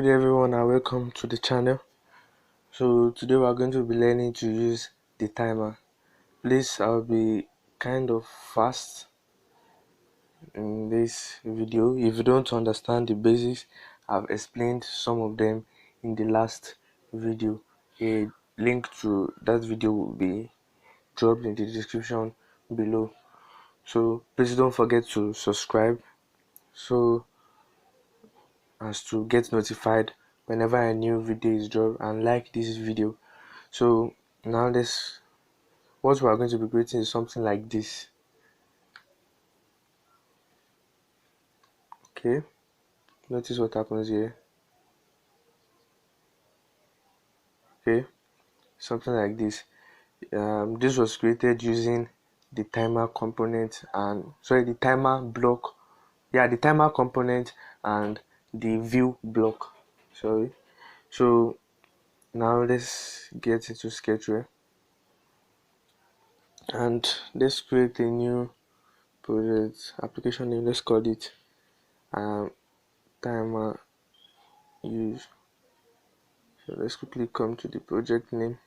Good day everyone and welcome to the channel. So today we are going to be learning to use the timer. Please, I'll be kind of fast in this video. If you don't understand the basics, I've explained some of them in the last video. A link to that video will be dropped in the description below. So please don't forget to subscribe so as to get notified whenever a new video is dropped, and like this video. So now what we are going to be creating is something like this. Okay, notice what happens here. Okay, something like this. This was created using the timer component and the timer block. Yeah, the timer component and the view block. Sorry. So now let's get into Sketchware and let's create a new project application name. Let's call it timer use. So let's quickly come to the project name.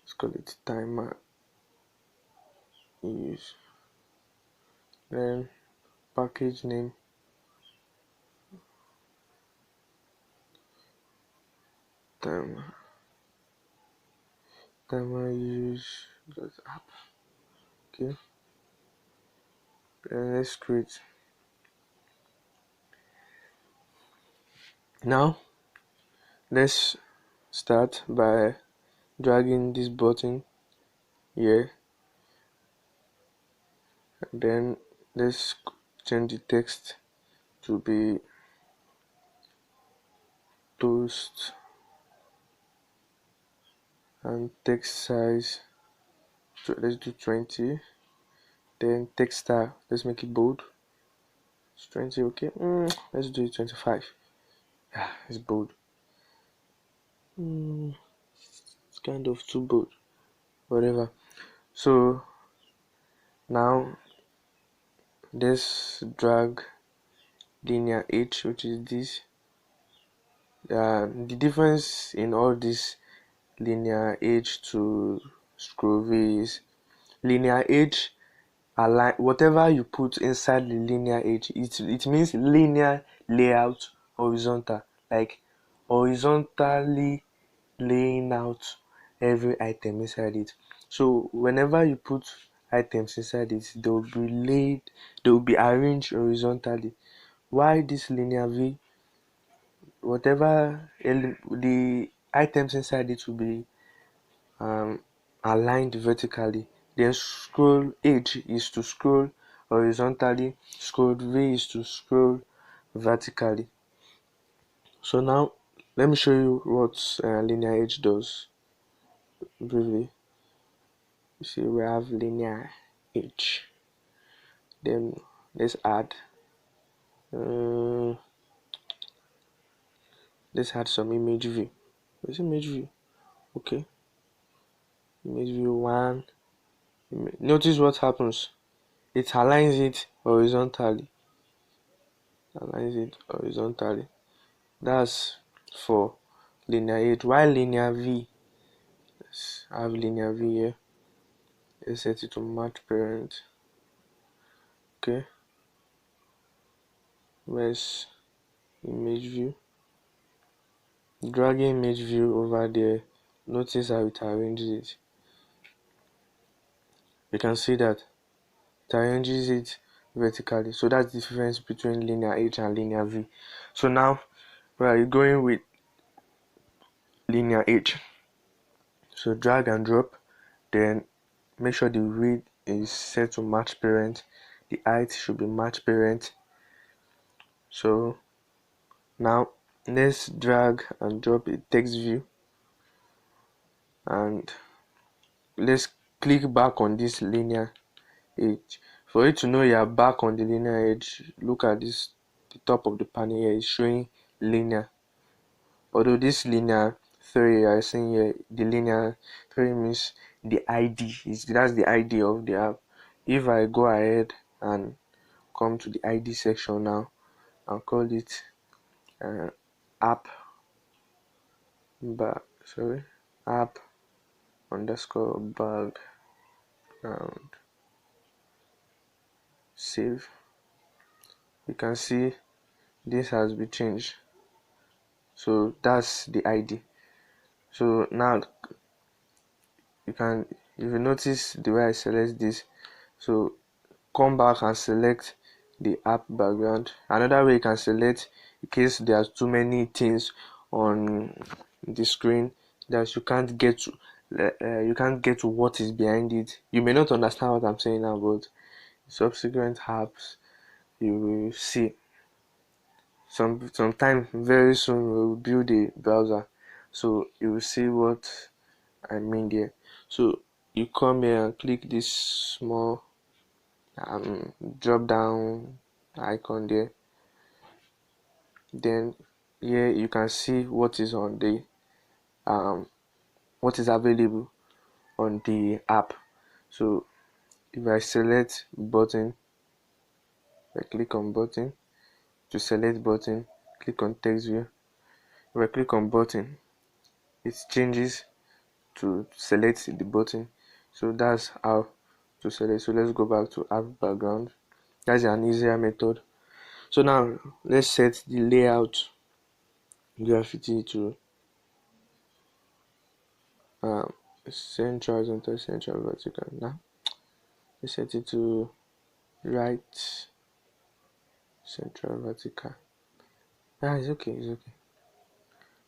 Let's call it timer use. Then package name, timer use app. Okay, then let's create. Now let's start by dragging this button here, and then let's change the text to be toast and text size. So let's do 20. Then text style, let's make it bold. It's 20. Okay, let's do it 25. Yeah, it's bold. It's kind of too bold, whatever. So now let's drag linear h, which is this. The difference in all this linear h to scroll v is linear h align whatever you put inside the linear h, it means linear layout, horizontal, like horizontally laying out every item inside it. So whenever you put items inside it, they will be arranged horizontally. Why this linear v, the items inside it will be aligned vertically. Then scroll h is to scroll horizontally, scroll v is to scroll vertically. So now let me show you what linear h does briefly. You see we have linear h. Then let's add uh, some image view. Where's image view? Okay, image view 1. Notice what happens. It aligns it horizontally. That's for linear h. While linear v, let's have linear v here. Let's set it to match parent. Okay, where's image view? Dragging image view over there, notice how it arranges it. You can see that it arranges it vertically. So that's the difference between linear h and linear v. So now we are going with linear h. So drag and drop, then make sure the width is set to match parent, the height should be match parent. So now let's drag and drop a text view, and let's click back on this linear edge. For you to know you are back on the linear edge, look at this, the top of the panel here is showing linear. Although this linear 3 I saying here, the linear 3 means the ID, that's the ID of the app. If I go ahead and come to the ID section now and call it uh, app bag, sorry, app underscore background, save. You can see this has been changed. So that's the ID. So now you can, if you notice the way I select this, so come back and select the app background. Another way you can select, in case there's too many things on the screen that you can't get to what is behind it. You may not understand what I'm saying now, but subsequent apps you will see. Sometime very soon we'll build a browser, so you will see what I mean there. So you come here and click this small drop down icon there. Then here you can see what is on the what is available on the app. So if I select button, I click on button. To select button, click on text view. If I click on button, it changes to select the button. So that's how to select. So let's go back to app background. That's an easier method. So now let's set the layout graffiti to um, central, horizontal, central, vertical. Now let's set it to right, central, vertical. It's okay, it's okay.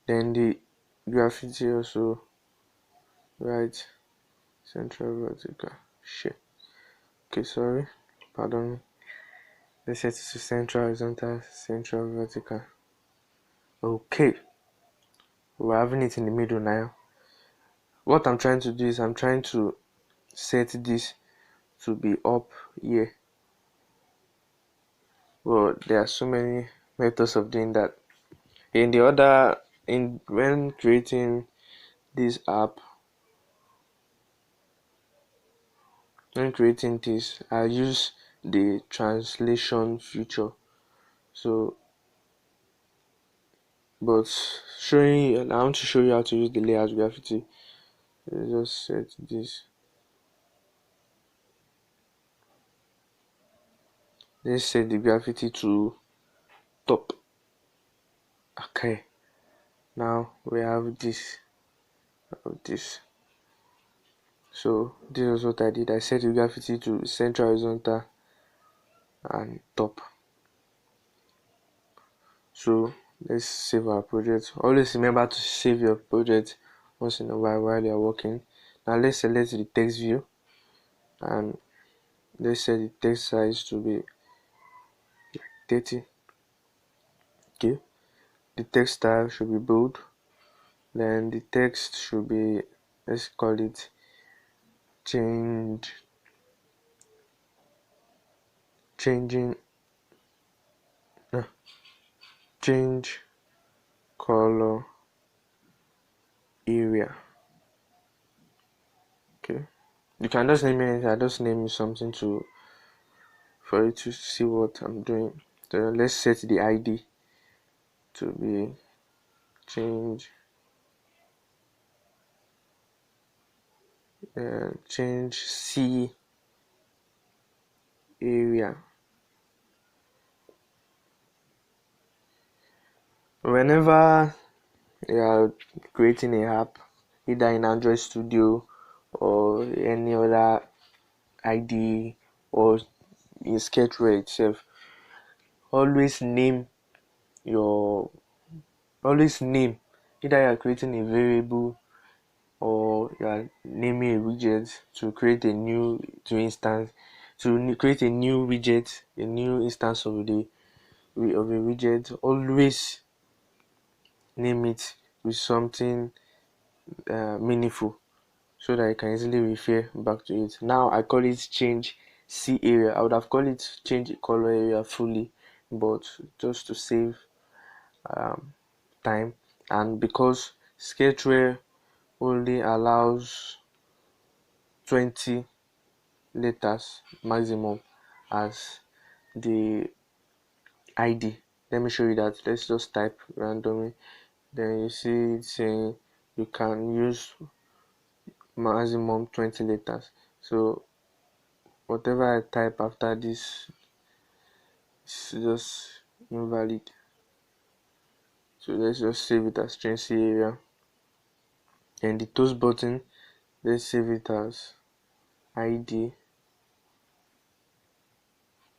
Then the graffiti also right, central, vertical. Shit. Okay, sorry. Pardon me. Let's set it to central, horizontal, central, vertical. Okay. We're having it in the middle now. What I'm trying to do is I'm trying to set this to be up here. Well, there are so many methods of doing that. When creating this app, I use the translation feature. So, but I want to show you how to use the layout graffiti. Let's just set this. Let's set the graffiti to top. Okay. Now we have this. So this is what I did. I set the graffiti to central, horizontal, and top. So let's save our project. Always remember to save your project once in a while you're working. Now let's select the text view and let's set the text size to be 30. Okay. The text style should be bold. Then the text should be, let's call it changing change color area. Okay. You can just name anything. I just name something for you to see what I'm doing. So let's set the ID to be change C area. Whenever you are creating a app, either in Android Studio or any other ID or in Sketchware itself, always name your always name either you are creating a variable or you are naming a widget to create a new create a new widget, a new instance of a widget. Always name it with something meaningful so that you can easily refer back to it. Now I call it change C area. I would have called it change color area fully, but just to save time, and because Sketchware only allows 20 letters maximum as the ID, let me show you that. Let's just type randomly. Then you see it saying you can use maximum 20 letters. So whatever I type after this is just invalid. So let's just save it as string C area. And the toast button, let's save it as ID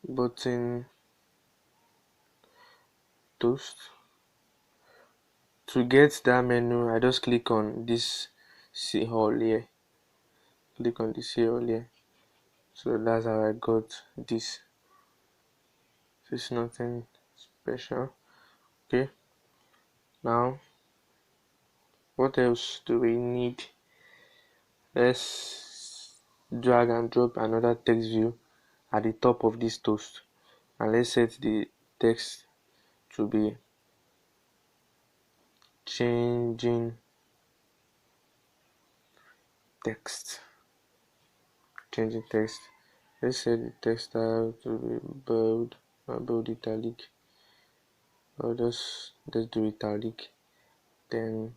button toast. To get that menu, I just click on this C hole here. Click on the C hole here. So that's how I got this. So it's nothing special. Okay. Now, what else do we need? Let's drag and drop another text view at the top of this toast. And let's set the text to be changing text. Changing text. Let's set the text style to be bold or bold italic. Or just let's do italic. Then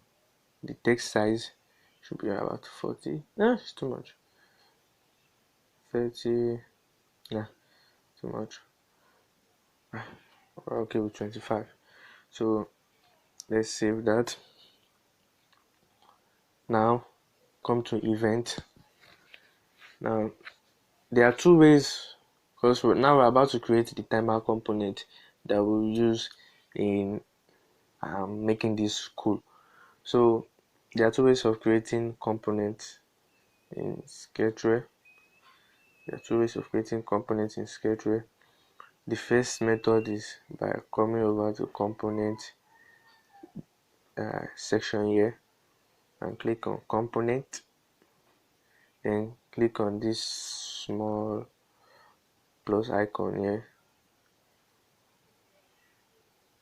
the text size should be about 40. Nah, it's too much. 30. Nah, too much. We're okay with 25. So let's save that. Now come to event. Now there are two ways, because now we're about to create the timer component that we'll use in making this cool. So there are two ways of creating components in Sketchware. The first method is by coming over to component section here and click on component. Then click on this small plus icon here.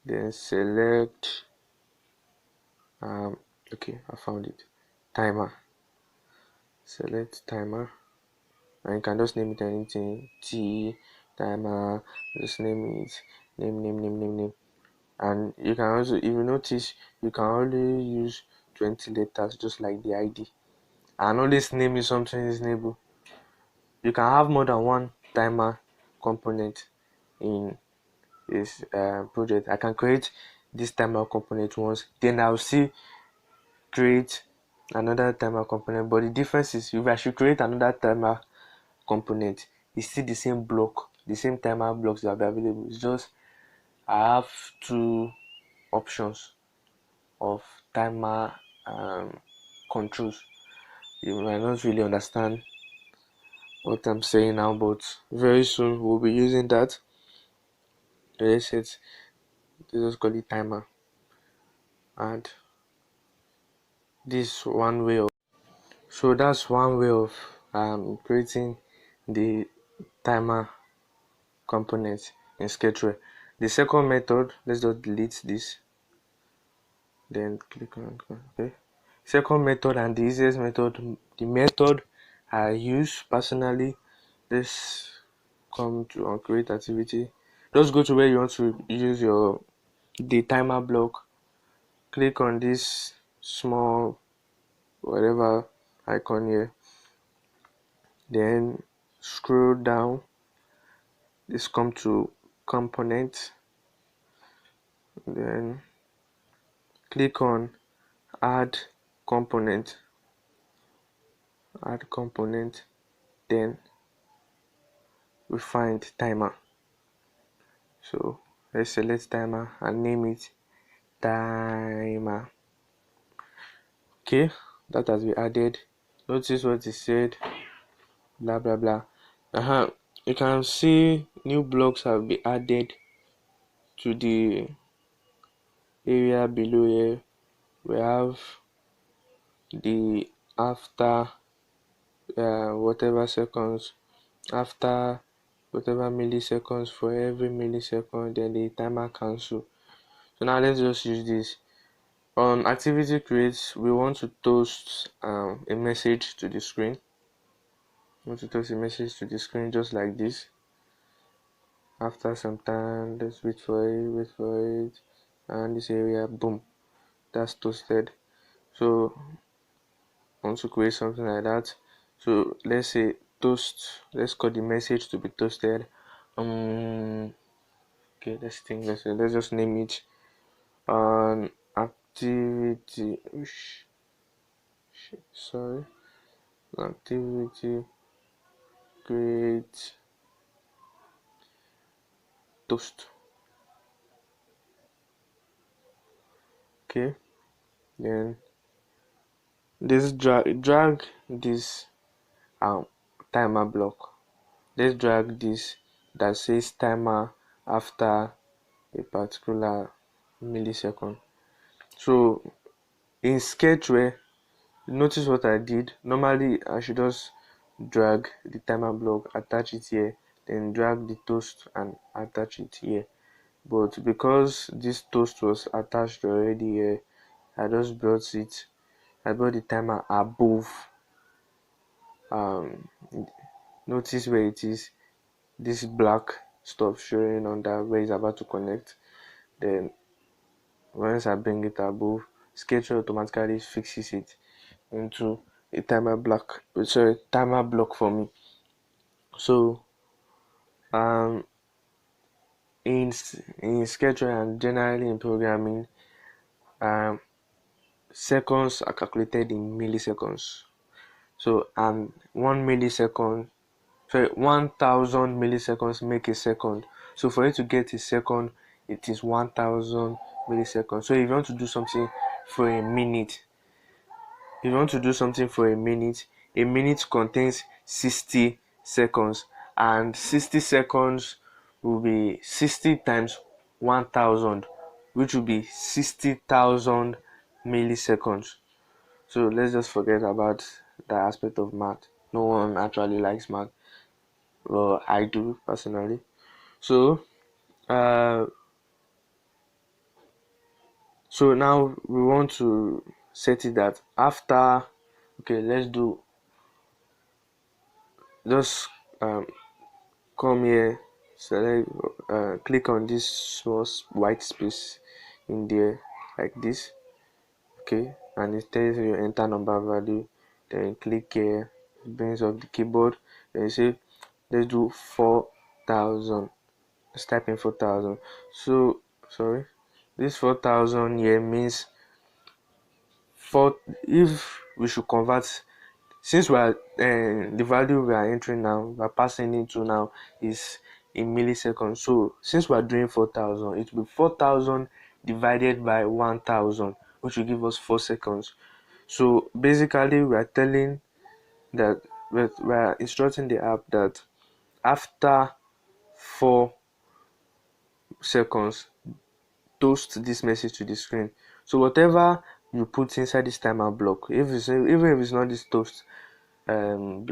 Then select okay, I found it, timer. Select timer, and you can just name it anything. Timer, just name it, name. And you can also, if you notice, you can only use 20 letters just like the ID, and always name it something reasonable. You can have more than one timer component in this project. I can create this timer component once, then I'll see create another timer component. But the difference is, if I should create another timer component, it's still the same block, the same timer blocks that will be available. It's just I have two options of timer controls. You might not really understand what I'm saying now, but very soon we'll be using that. Let's just call it timer, and this one way of, so that's one way of creating the timer component in Sketchware. The second method, let's just delete this, then click on okay. Second method and the easiest method, the method I use personally. Let's come to on create activity. Just go to where you want to use the timer block. Click on this small whatever icon here, then scroll down. This come to component, then click on add component, then we find timer. So let's select timer and name it timer. Okay, that has been added. Notice what it said, blah blah blah. You can see new blocks have been added to the area below here. We have the after whatever seconds, after whatever milliseconds for every millisecond, then the timer cancel. So now let's just use this. On activity create, we want to toast a message to the screen. Just like this. After some time, let's wait for it, and this area, boom, that's toasted. So I want to create something like that. So let's say toast. Let's call the message to be toasted. Okay, let's think. Let's just name it an activity. Sorry, activity create toast. Okay, then let's drag this um timer block. Let's drag this that says timer after a particular millisecond. So in Sketchware, notice what I did. Normally I should just drag the timer block, attach it here, then drag the toast and attach it here. But because this toast was attached already here, I just brought the timer above. um Notice where it is, this black stuff showing on that where it's about to connect. Then once I bring it above, Sketchware automatically fixes it into a timer block for me. So um in Sketchware and generally in programming, um seconds are calculated in milliseconds. So and 1000 milliseconds make a second. So for you to get a second, it is 1000 milliseconds. So if you want to do something for a minute, a minute contains 60 seconds, and 60 seconds will be 60 times 1000, which will be 60,000 milliseconds. So let's just forget about that aspect of math. No one actually likes math. Well, I do personally. So, uh, so now we want to set it that after. Okay, let's do just come here, select, click on this small white space in there like this. Okay, and it tells you enter number value. Then click here, it brings up the keyboard. Then you say let's do 4,000. Let's type in 4,000. So sorry, this 4,000 here means for if we should convert, since we are the value we are entering now, we are passing into now is in milliseconds. So since we are doing 4,000, it will be 4,000 divided by 1,000, which will give us 4 seconds. So basically we are telling that we are instructing the app that after 4 seconds, toast this message to the screen. So whatever you put inside this timer block, even if it's not this toast um,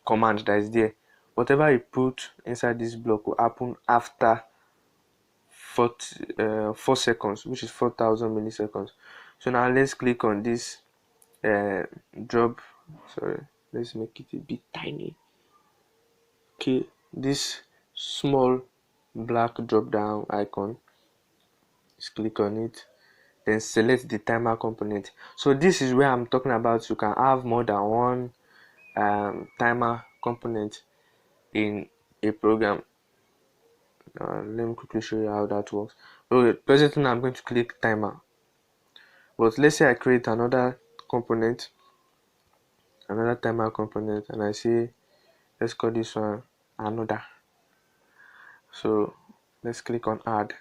command that is there, whatever you put inside this block will happen after 4 seconds, which is 4,000 milliseconds. So now let's click on this uh, drop. Sorry, let's make it a bit tiny. Okay, this small black drop down icon. Just click on it, then select the timer component. So this is where I'm talking about you can have more than one timer component in a program. Let me quickly show you how that works. Okay, presently I'm going to click timer, but let's say I create another timer component, and I say let's call this one another. So let's click on add.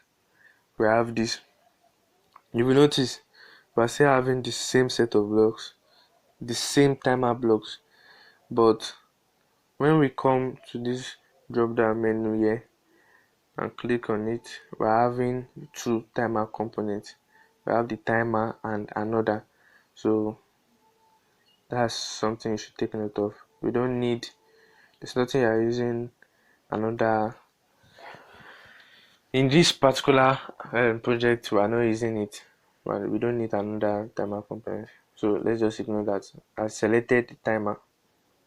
We have this. You will notice we're still having the same set of blocks, the same timer blocks, but when we come to this drop down menu here and click on it, we're having two timer components. We have the timer and another. So that's something you should take note of. We don't need, there's nothing you're using another. In this particular project, we are not using it. Well, we don't need another timer component. So let's just ignore that. I selected the timer.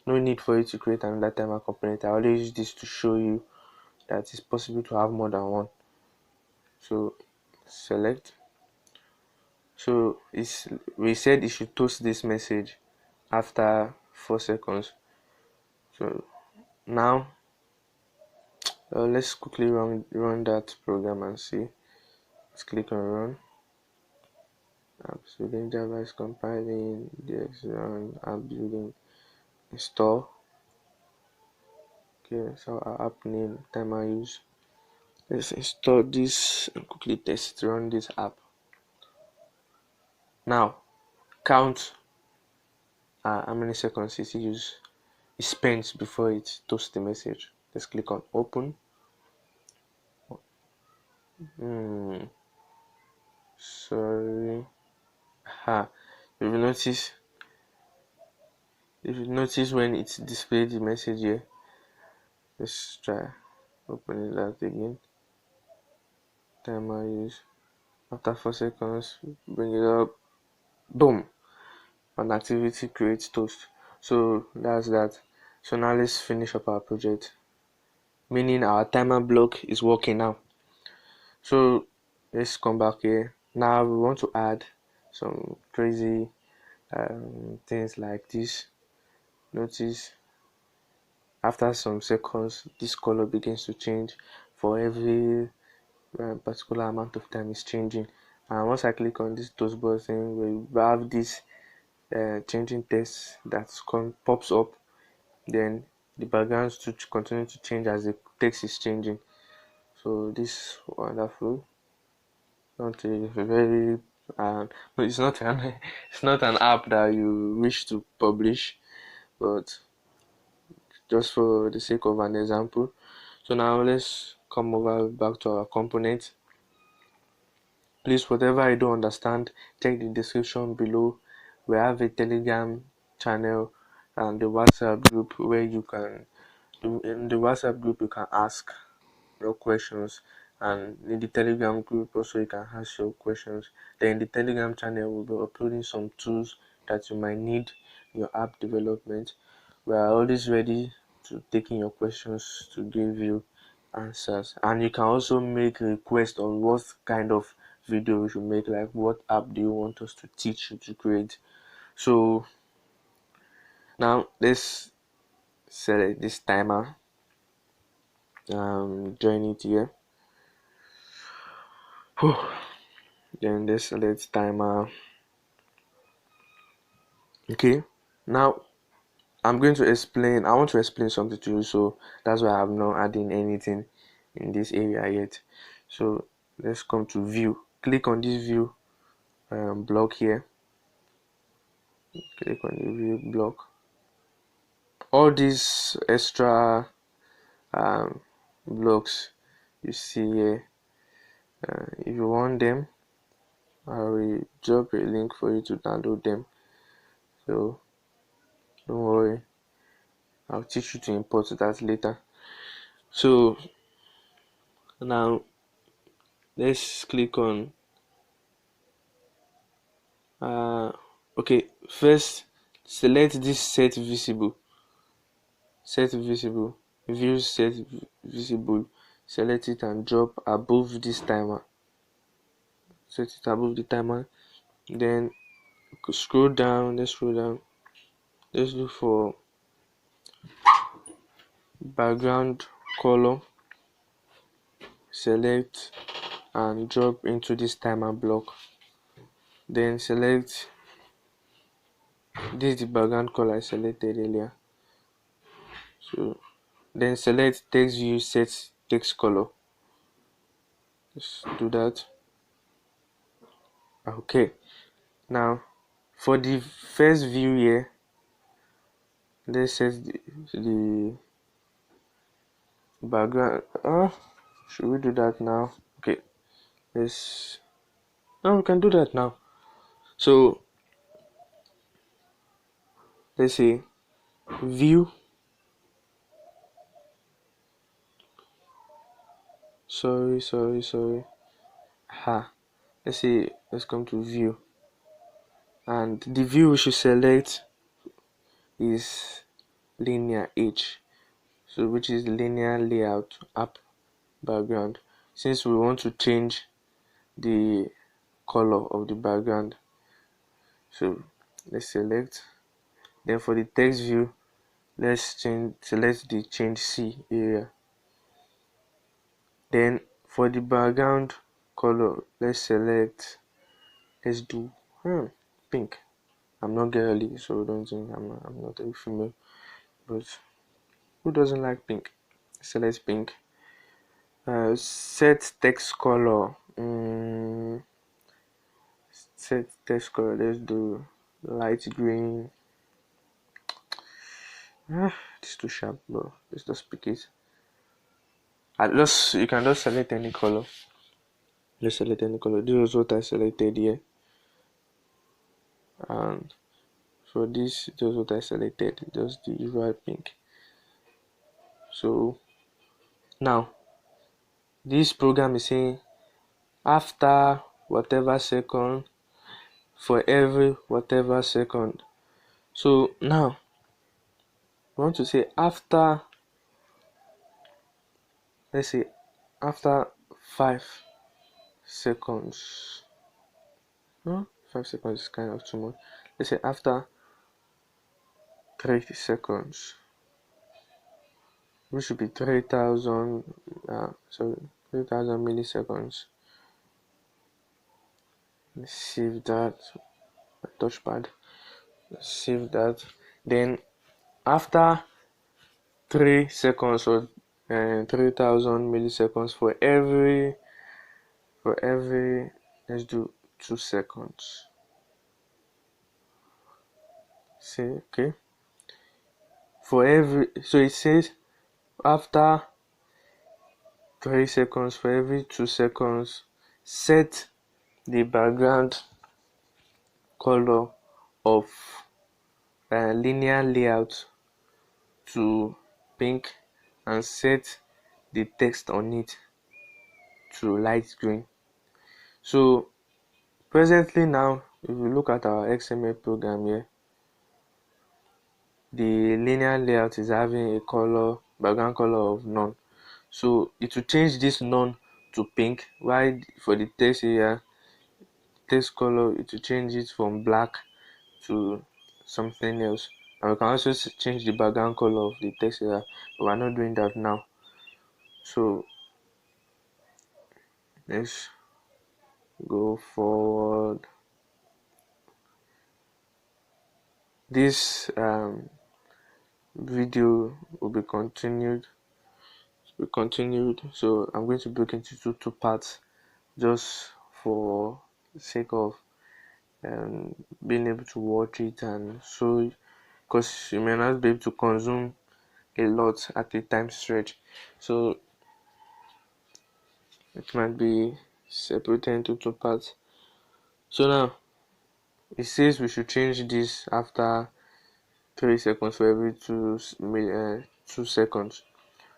No need for you to create another timer component. I always use this to show you that it's possible to have more than one. So select. So we said it should toast this message after 4 seconds. So now let's quickly run that program and see. Let's click on run. App building, Java is compiling, this run, app building, install. Okay, so our app name, timer use. Let's install this and quickly test run this app. Now count how many seconds it spent before it toasts the message. Let's click on open. Sorry. Ha. If you notice, when it's displayed the message here, let's try opening that again. Timer use. After 4 seconds, bring it up. Boom. An activity creates toast. So that's that. So now let's finish up our project. Meaning our timer block is working now. So let's come back here. Now we want to add some crazy things like this. Notice after some seconds this color begins to change for every particular amount of time it's changing, and once I click on this toast button we have this changing text that pops up, then the backgrounds to continue to change as the text is changing. So this wonderful, not a very no, it's not an it's not an app that you wish to publish, but just for the sake of an example. So now let's come over back to our component. Please, whatever I don't understand, check the description below. We have a Telegram channel and the WhatsApp group where you can, in the WhatsApp group you can ask your questions, and in the Telegram group also you can ask your questions. Then in the Telegram channel we'll be uploading some tools that you might need in your app development. We are always ready to taking your questions to give you answers, and you can also make requests on what kind of video we should make, like what app do you want us to teach you to create. So now let's select this timer, join it here. Then let's select timer. Okay, now I want to explain something to you, so that's why I'm not adding anything in this area yet. So let's come to view, click on this view block here, click on the view block. All these extra blocks you see here, if you want them I will drop a link for you to download them, so don't worry, I'll teach you to import that later. So now let's click on okay, first select this set visible, view set visible, select it and drop above this timer, set it above the timer. Then scroll down, let's look for background color, select and drop into this timer block. Then select this, the background color I selected earlier. So then select text view, set text color. Let's do that. Okay, now for the first view here, let's set the background. Should we do that now? Okay, let's we can do that now. So let's say view, sorry, let's come to view, and the view we should select is linear H, so which is linear layout app. background. Since we want to change the color of the background, so let's select. Then for the text view, let's select the change C area. Then for the background color, let's do pink. I'm not girly, so don't think I'm not a female, but who doesn't like pink? Select pink. Set text color. Set text color. Let's do light green. It's too sharp, bro. Let's just pick it. You can just select any color. Let's select any color. This is what I selected here, and for this what I selected, just the usual pink. So now this program is saying after whatever second, for every whatever second. So now we want to say after, let's say after 5 seconds. No, 5 seconds is kind of too much. Let's say after 3 seconds, which should be 3000 milliseconds. Let's save that. Touchpad. Let's save that. Then after 3 seconds or 3000 milliseconds, for every let's do 2 seconds. Say okay. For every, so it says after 3 seconds, for every 2 seconds, set the background color of linear layout to pink and set the text on it to light green. So presently now, if you look at our XML program here, the linear layout is having a background color of none. So it will change this none to pink, while for the text area, text color, it will change it from black to something else. And we can also change the background color of the text area, but we're not doing that now. So let's go forward. This video will be continued. So I'm going to break into two parts, just for the sake of being able to watch it, and so because you may not be able to consume a lot at a time stretch, so it might be separated into two parts. So now it says we should change this after 3 seconds for every 2 seconds.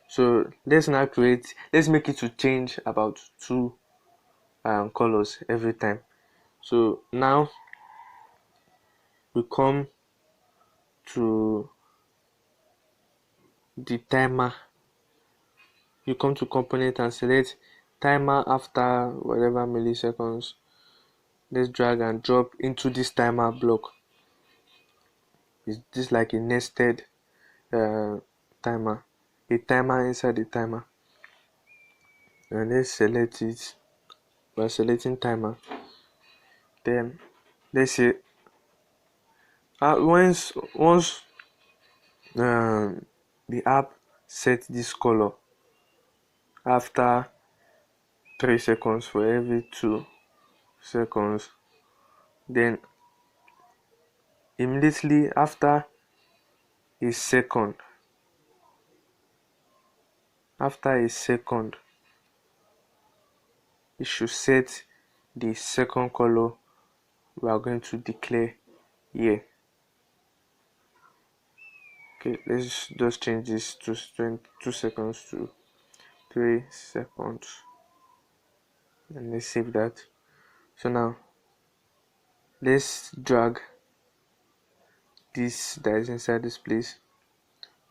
So let's make it to change about two colors every time. So now we come to the timer. You come to component and select timer after whatever milliseconds. Let's drag and drop into this timer block. Is this like a nested timer? A timer inside the timer. And let's select it by selecting timer. Then let's say once the app set this color after 3 seconds for every 2 seconds, then immediately after a second it should set the second color we are going to declare here. Okay, let's just change this to 2 seconds to 3 seconds, and let's save that. So now let's drag this that is inside this place.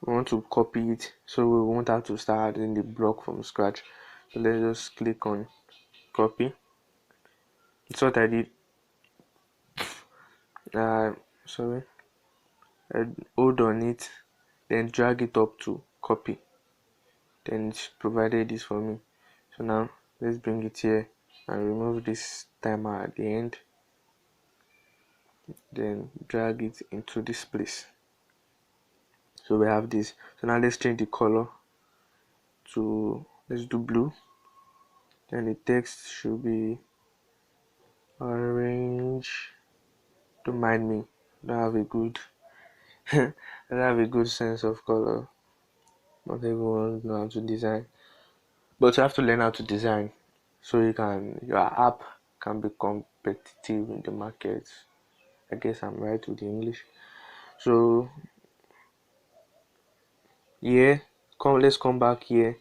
We want to copy it so we won't have to start adding the block from scratch. So let's just click on copy. It's what I did. Sorry, I hold on it, then drag it up to copy. Then it's provided this for me. So now let's bring it here and remove this timer at the end, then drag it into this place. So we have this. So now let's change the color to, let's do blue. Then the text should be orange. Don't mind me, I don't have a good I don't have a good sense of color. Not everyone knows how to design, but you have to learn how to design so your app can be competitive in the market. I guess I'm right with the English. So yeah, let's come back here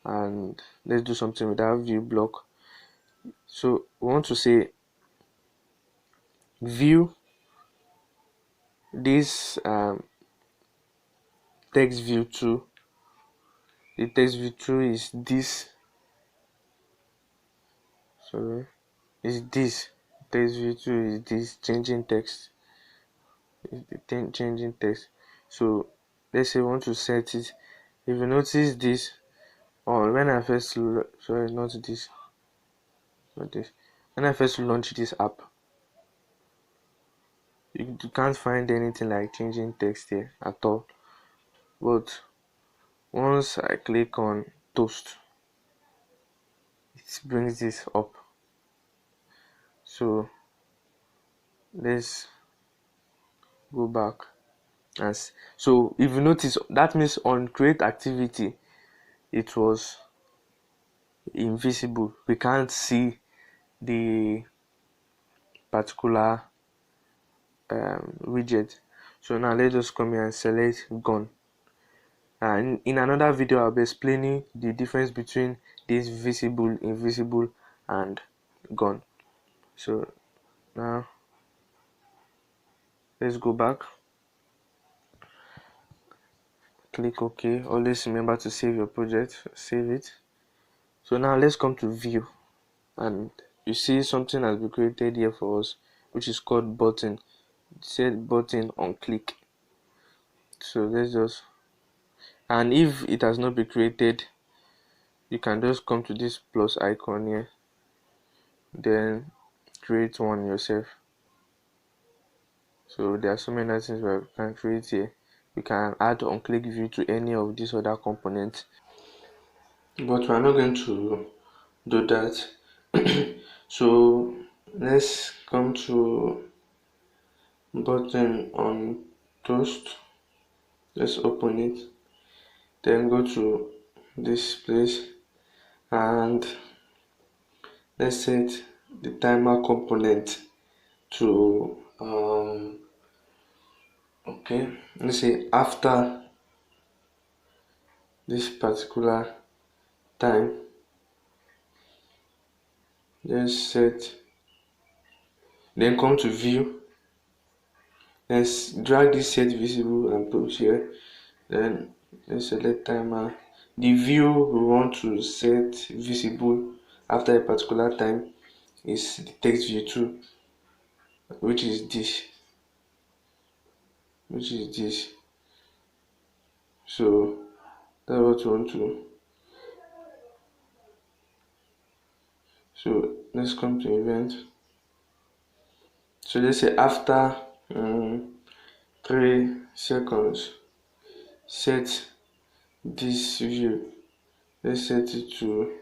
and let's do something with our view block. So we want to say view this text view 2. The text view 2 is this. Sorry, is this. Text view 2 is this changing text. Is the changing text. So let's say we want to set it. If you notice this, or when I first sorry, not this, not this. When I first launched this app, you can't find anything like changing text here at all. But once I click on toast, it brings this up. So let's go back. As so if you notice, that means on create activity it was invisible. We can't see the particular widget. So now let's just come here and select gone. And in another video I'll be explaining the difference between this visible, invisible, and gone. So now let's go back, click OK. Always remember to save your project, save it. So now let's come to view, and you see something has been created here for us, which is called button. Set button on click. So let's just, and if it has not been created, you can just come to this plus icon here, then create one yourself. So there are so many things we can create here. We can add on click view to any of these other components, but we're not going to do that. So let's come to button on toast. Let's open it, then go to this place and let's set the timer component to okay, let's say after this particular time. Let's set, then come to view. Let's drag this set visible and put here. Then let's select timer. The view we want to set visible after a particular time is the text view 2, which is this, so that's what we want to. So let's come to event. So let's say after 3 seconds, set this view, let's set it to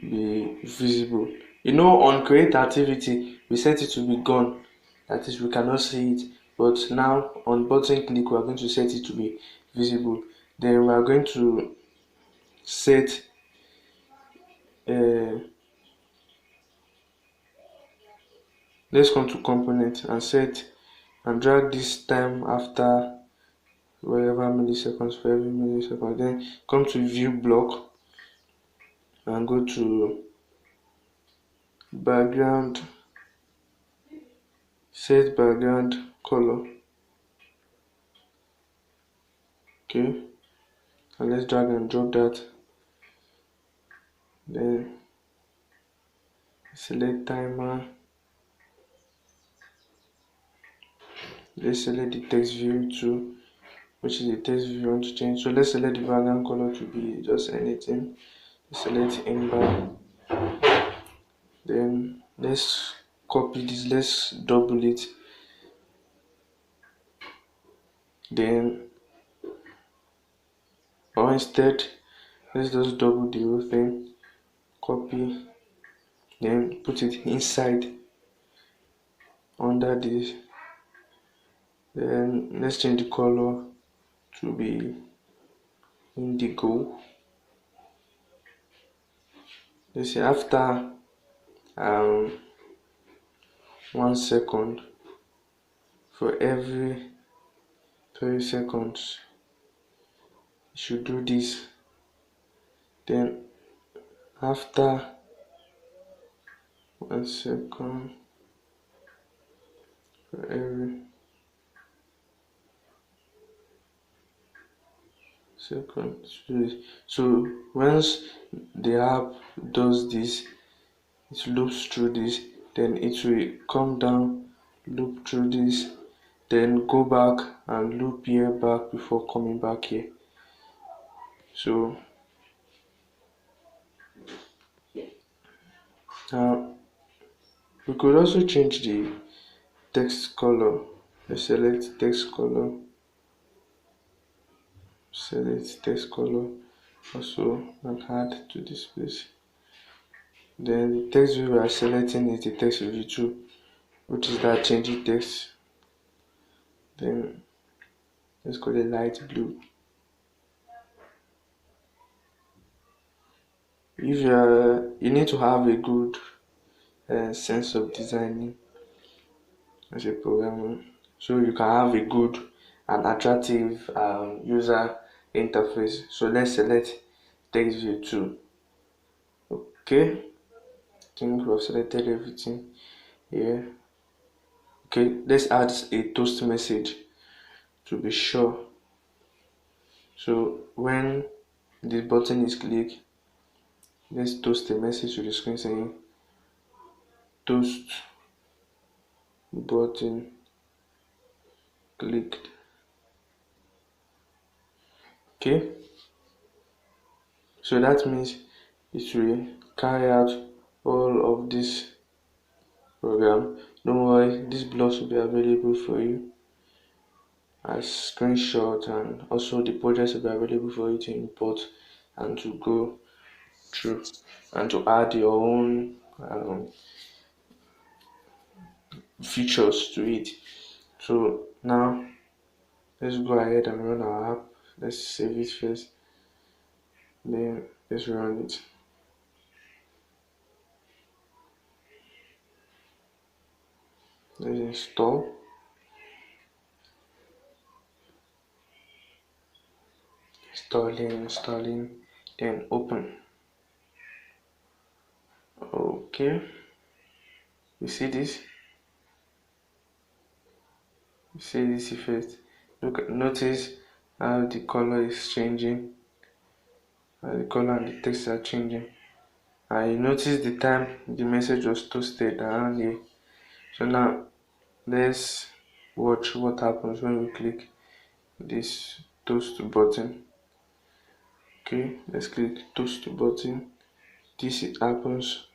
be visible. You know, on create activity we set it to be gone, that is we cannot see it, but now on button click we are going to set it to be visible. Then we are going to set let's come to component and set and drag this time after whatever milliseconds for every millisecond. Then come to view block and go to background, set background color. Okay, and let's drag and drop that. then select timer. Let's select the text view too, which is the text view you want to change. So let's select the background color to be just anything. Select inbar. Then let's copy this, let's double it. Then, or instead, let's just double the whole thing, copy, then put it inside under this. Then let's change the color to be indigo. Let's say after 1 second, for every 3 seconds you should do this. Then after 1 second, for every second. So once the app does this, it loops through this, then it will come down, loop through this, then go back and loop here back before coming back here. So now we could also change the text color. Let's select text color, select text color also, and add to this place. Then the text view we are selecting is the text view 2, which is that changing text. Then let's call it light blue. If you need to have a good sense of designing as a programmer, so you can have a good and attractive user interface. So let's select text view 2. Okay, I think we've selected everything here. Okay, let's add a toast message to be sure. So when this button is clicked, let's toast a message to the screen saying toast button clicked. Okay, so that means it will carry out all of this program. Don't worry, these blocks will be available for you as screenshot, and also the projects will be available for you to import and to go through and to add your own features to it. So now let's go ahead and run our app. Let's save it first, then let's run it. Let's installing, then open. Okay, you see this effect. Notice how the color is changing, how the color and the text are changing, and you notice the time the message was toasted around here. So now let's watch what happens when we click this toast button. Okay, let's click toast button. This happens,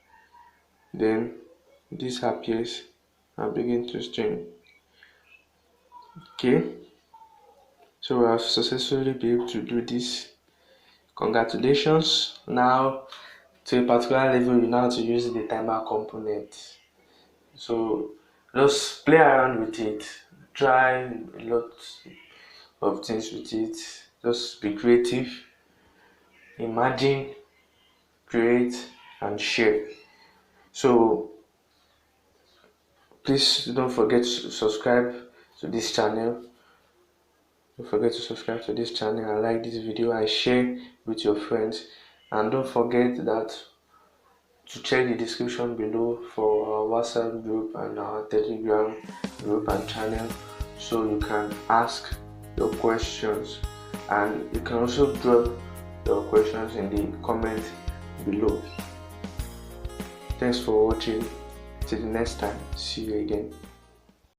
then this appears and begin to stream. Okay, so I have successfully been able to do this. Congratulations. Now to a particular level, you know how to use the timer component. So just play around with it, try a lot of things with it, just be creative, imagine, create and share. So please don't forget to subscribe to this channel. Don't forget to subscribe to this channel and like this video and share with your friends. And don't forget that to check the description below for our WhatsApp group and our Telegram group and channel, so you can ask your questions, and you can also drop your questions in the comment below. Thanks for watching. Till the next time, see you again.